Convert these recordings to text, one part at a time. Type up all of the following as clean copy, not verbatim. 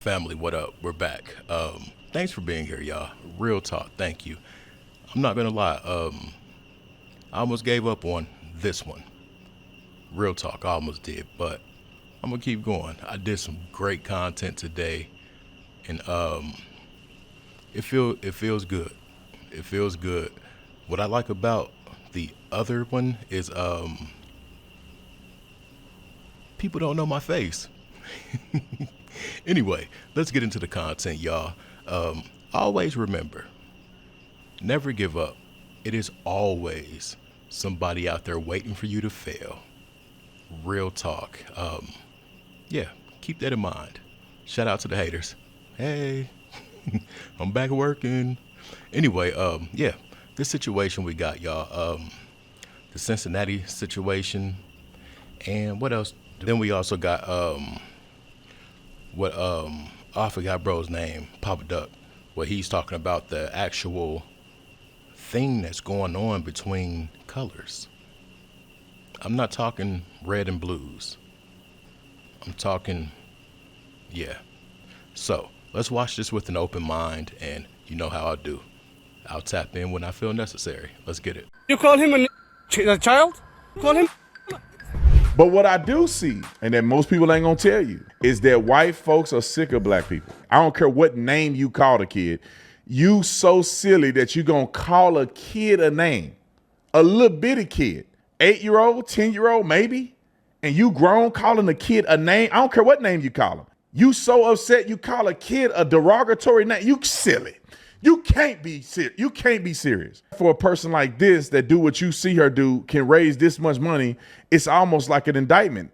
Family, what up? We're back. Thanks for being here, y'all. Real talk, thank you. I'm not gonna lie. I almost gave up on this one. Real talk, I almost did, but I'm gonna keep going. I did some great content today, and it feels good. It feels good. What I like about the other one is people don't know my face. Anyway, let's get into the content, y'all. Always remember, never give up. It is always somebody out there waiting for you to fail. Real talk. Yeah, keep that in mind. Shout out to the haters. Hey, I'm back working. Anyway, yeah, this situation we got, y'all. The Cincinnati situation, and what else? Then we also got I forgot bro's name, Papa Duck. What he's talking about, the actual thing that's going on between colors. I'm not talking red and blues. I'm talking, yeah. So let's watch this with an open mind, and you know how I do. I'll tap in when I feel necessary. Let's get it. You call him a child? Call him? But what I do see, and that most people ain't gonna tell you, is that white folks are sick of black people. I don't care what name you call a kid. You so silly that you gonna call a kid a name. A little bitty kid, 8-year-old, 10-year-old, maybe, and you grown calling a kid a name. I don't care what name you call him. You so upset you call a kid a derogatory name. You silly. You can't be serious. You can't be serious. For a person like this that do what you see her do, can raise this much money, it's almost like an indictment.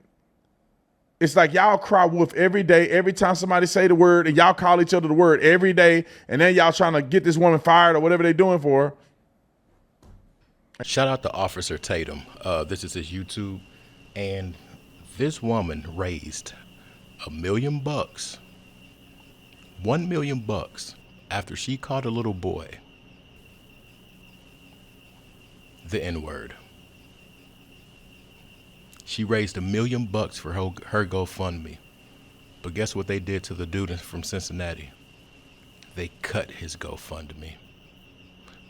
It's like y'all cry wolf every day, every time somebody say the word, and y'all call each other the word every day, and then y'all trying to get this woman fired or whatever they doing for her. Shout out to Officer Tatum. This is his YouTube, and this woman raised $1 million, $1 million after she called a little boy the N-word. She raised $1 million for her GoFundMe. But guess what they did to the dude from Cincinnati? They cut his GoFundMe.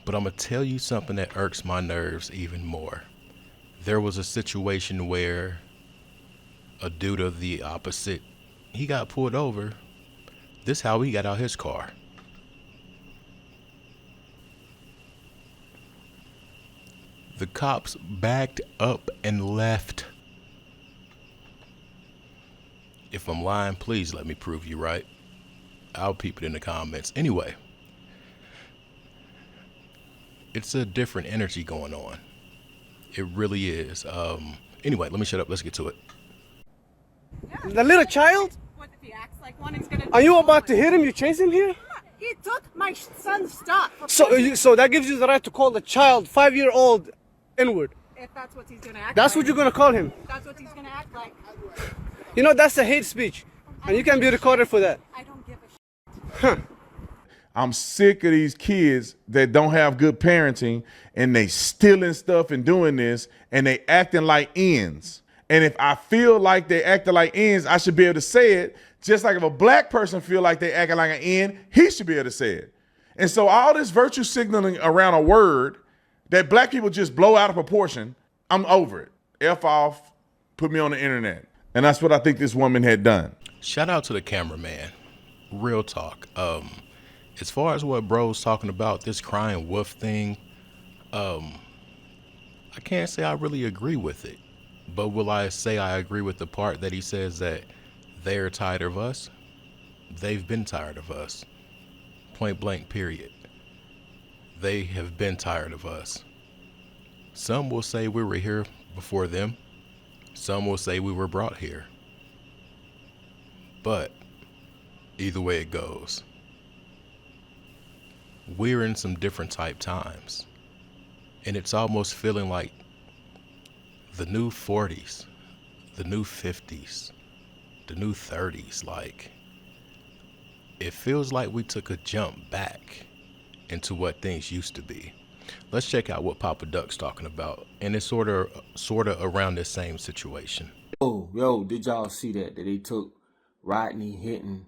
But I'm going to tell you something that irks my nerves even more. There was a situation where a dude of the opposite, he got pulled over. This how he got out his car. The cops backed up and left. If I'm lying, please let me prove you right. I'll peep it in the comments. Anyway, it's a different energy going on. It really is. Anyway, let me shut up. Let's get to it. Yeah. The little child? What if he acts like one? He's gonna. Are you about to hit him? You chase him here? He took my son's stuff. So that gives you the right to call the child 5-year-old N-word. If that's what he's gonna act. That's like. what you're gonna call him. That's what he's gonna act like. You know that's a hate speech, and you can be recorded for that. I don't give a shit. I'm sick of these kids that don't have good parenting and they stealing stuff and doing this and they acting like ends. And if I feel like they acting like ends, I should be able to say it. Just like if a black person feel like they acting like an end, he should be able to say it. And so all this virtue signaling around a word that black people just blow out of proportion, I'm over it. F off, put me on the internet. And that's what I think this woman had done. Shout out to the cameraman. Real talk. As far as what bro's talking about, this crying wolf thing, I can't say I really agree with it. But will I say I agree with the part that he says that they're tired of us? They've been tired of us. Point blank, period. They have been tired of us. Some will say we were here before them. Some will say we were brought here. But either way it goes, we're in some different type times. And it's almost feeling like the new 40s, the new 50s, the new 30s. Like, it feels like we took a jump back into what things used to be. Let's check out what Papa Duck's talking about. And it's sort of around this same situation. Yo, did y'all see that they took Rodney Hinton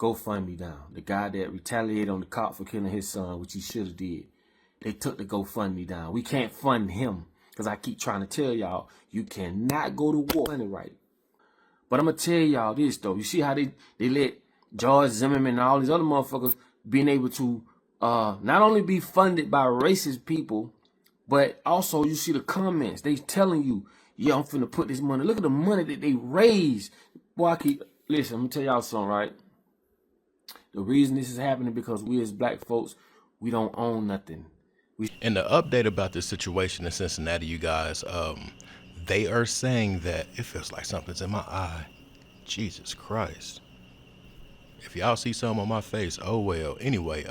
GoFundMe down. The guy that retaliated on the cop for killing his son, which he should have did. They took the GoFundMe down. We can't fund him. Because I keep trying to tell y'all, you cannot go to war. Right. But I'm going to tell y'all this, though. You see how they let George Zimmerman and all these other motherfuckers being able to not only be funded by racist people, but also you see the comments. They telling you, yeah, I'm finna put this money. Look at the money that they raised. Boy, listen, I'm going to tell y'all something, right? The reason this is happening because we as black folks, we don't own nothing. And the update about this situation in Cincinnati, you guys, they are saying that it feels like something's in my eye. Jesus Christ. If y'all see something on my face, oh well. Anyway,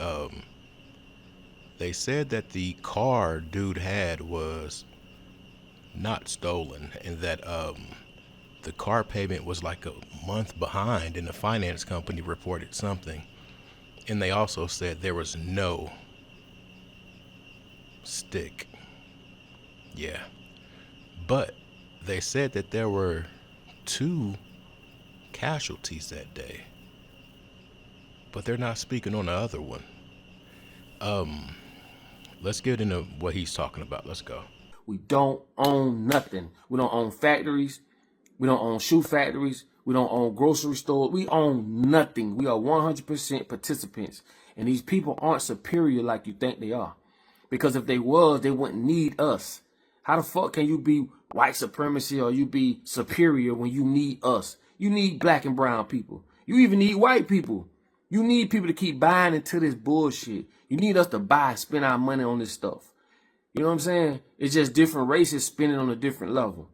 they said that the car dude had was not stolen, and that the car payment was like a month behind, and the finance company reported something. And they also said there was no stick. Yeah. But they said that there were 2 casualties that day. But they're not speaking on the other one. Let's get into what he's talking about. Let's go. We don't own nothing. We don't own factories. We don't own shoe factories. We don't own grocery stores. We own nothing. We are 100% participants. And these people aren't superior like you think they are. Because if they was, they wouldn't need us. How the fuck can you be white supremacy or you be superior when you need us? You need black and brown people. You even need white people. You need people to keep buying into this bullshit. You need us to spend our money on this stuff. You know what I'm saying? It's just different races spending on a different level.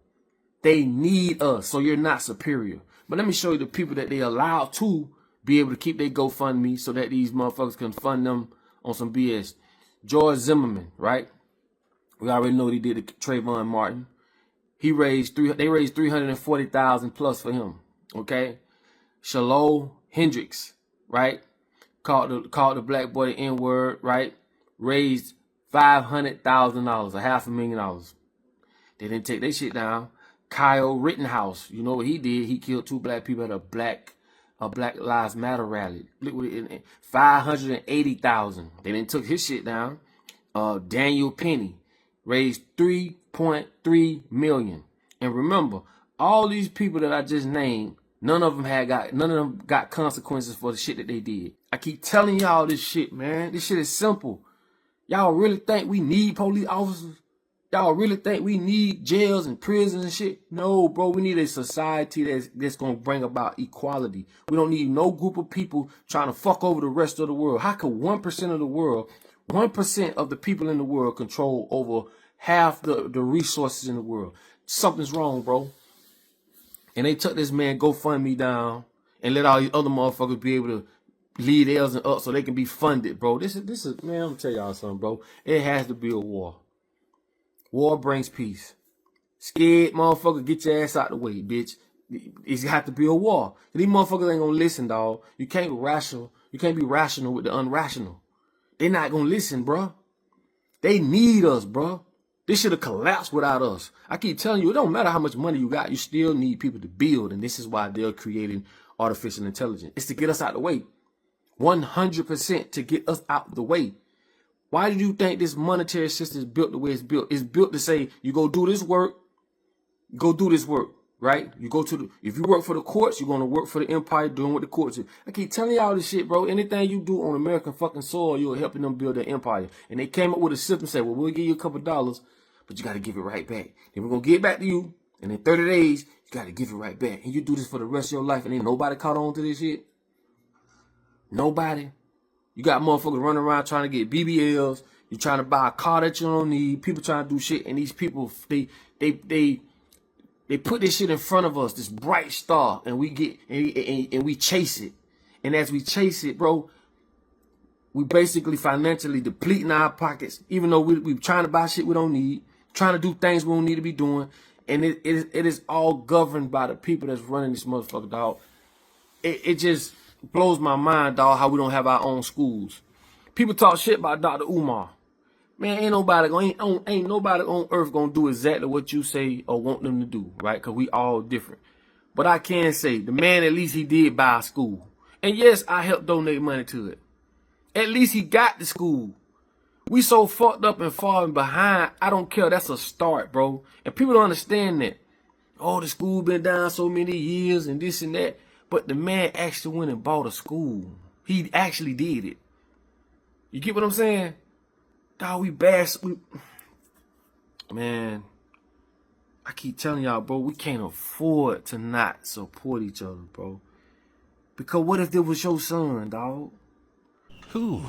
They need us, so you're not superior. But let me show you the people that they allow to be able to keep their GoFundMe so that these motherfuckers can fund them on some BS. George Zimmerman, right? We already know what he did to Trayvon Martin. They raised $340,000 plus for him. Okay. Shiloh Hendrix, right? Called the black boy the N-word, right? Raised $500,000, $500,000. They didn't take their shit down. Kyle Rittenhouse, you know what he did? He killed 2 black people at a Black Lives Matter rally. Look what it, $580,000. They didn't took his shit down. Daniel Penny raised $3.3 million. And remember, all these people that I just named, none of them got consequences for the shit that they did. I keep telling y'all this shit, man. This shit is simple. Y'all really think we need police officers? Y'all really think we need jails and prisons and shit? No, bro. We need a society that's going to bring about equality. We don't need no group of people trying to fuck over the rest of the world. How could 1% of the world, 1% of the people in the world control over half the resources in the world? Something's wrong, bro. And they took this man GoFundMe down and let all these other motherfuckers be able to lead theirs and up so they can be funded, bro. This is man, I'm gonna tell y'all something, bro. It has to be a war. War brings peace. Scared motherfucker, get your ass out the way, bitch. It's got to be a war. These motherfuckers ain't gonna listen, dog. You can't be rational with the unrational. They not gonna listen, bro. They need us, bro. This should have collapsed without us. I keep telling you, it don't matter how much money you got, you still need people to build, and this is why they're creating artificial intelligence. It's to get us out the way. 100% to get us out the way. Why do you think this monetary system is built the way it's built? It's built to say, you go do this work, right? If you work for the courts, you're going to work for the empire doing what the courts do. I keep telling y'all this shit, bro. Anything you do on American fucking soil, you're helping them build their empire. And they came up with a system, say, well, we'll give you a couple dollars, but you got to give it right back. Then we're going to get back to you, and in 30 days, you got to give it right back. And you do this for the rest of your life, and ain't nobody caught on to this shit. Nobody. You got motherfuckers running around trying to get BBLs. You're trying to buy a car that you don't need. People trying to do shit, and these people, they put this shit in front of us, this bright star, and we get and we chase it. And as we chase it, bro, we basically financially depleting our pockets, even though we trying to buy shit we don't need, trying to do things we don't need to be doing. And it is all governed by the people that's running this motherfucker, dog. It just blows my mind, dog, how we don't have our own schools. People talk shit about Dr. Umar. Man, ain't nobody on earth gonna do exactly what you say or want them to do, right? Because we all different. But I can say, the man, at least he did buy a school. And yes, I helped donate money to it. At least he got to school. We so fucked up and falling behind, I don't care. That's a start, bro. And people don't understand that. Oh, the school been down so many years and this and that. But the man actually went and bought a school. He actually did it. You get what I'm saying? Dog, man, I keep telling y'all, bro, we can't afford to not support each other, bro. Because what if it was your son, dog? Whew.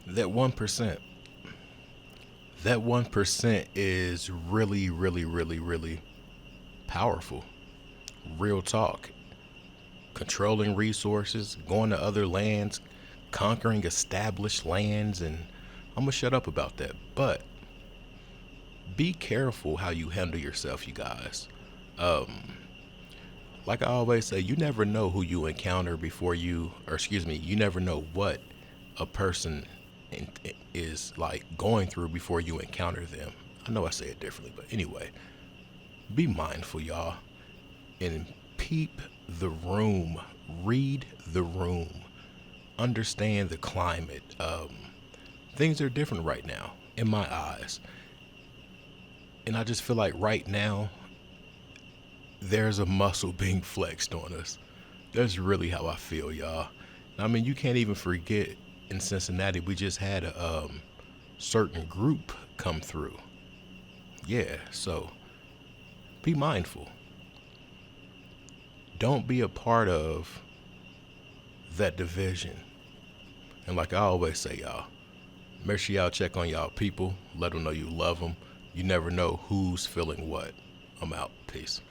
That 1%. That 1% is really, really, really, really powerful. Real talk. Controlling resources, going to other lands, conquering established lands, and I'm gonna shut up about that. But be careful how you handle yourself, you guys. Like I always say, you never know who you encounter you never know what a person is like going through before you encounter them. I know I say it differently, but anyway, be mindful, y'all, and peep the room, read the room, understand the climate. Things are different right now in my eyes, and I just feel like right now there's a muscle being flexed on us. That's really how I feel, y'all. I mean, you can't even forget in Cincinnati, we just had a certain group come through. Yeah, so be mindful. Don't be a part of that division. And like I always say, y'all, make sure y'all check on y'all people. Let them know you love them. You never know who's feeling what. I'm out. Peace.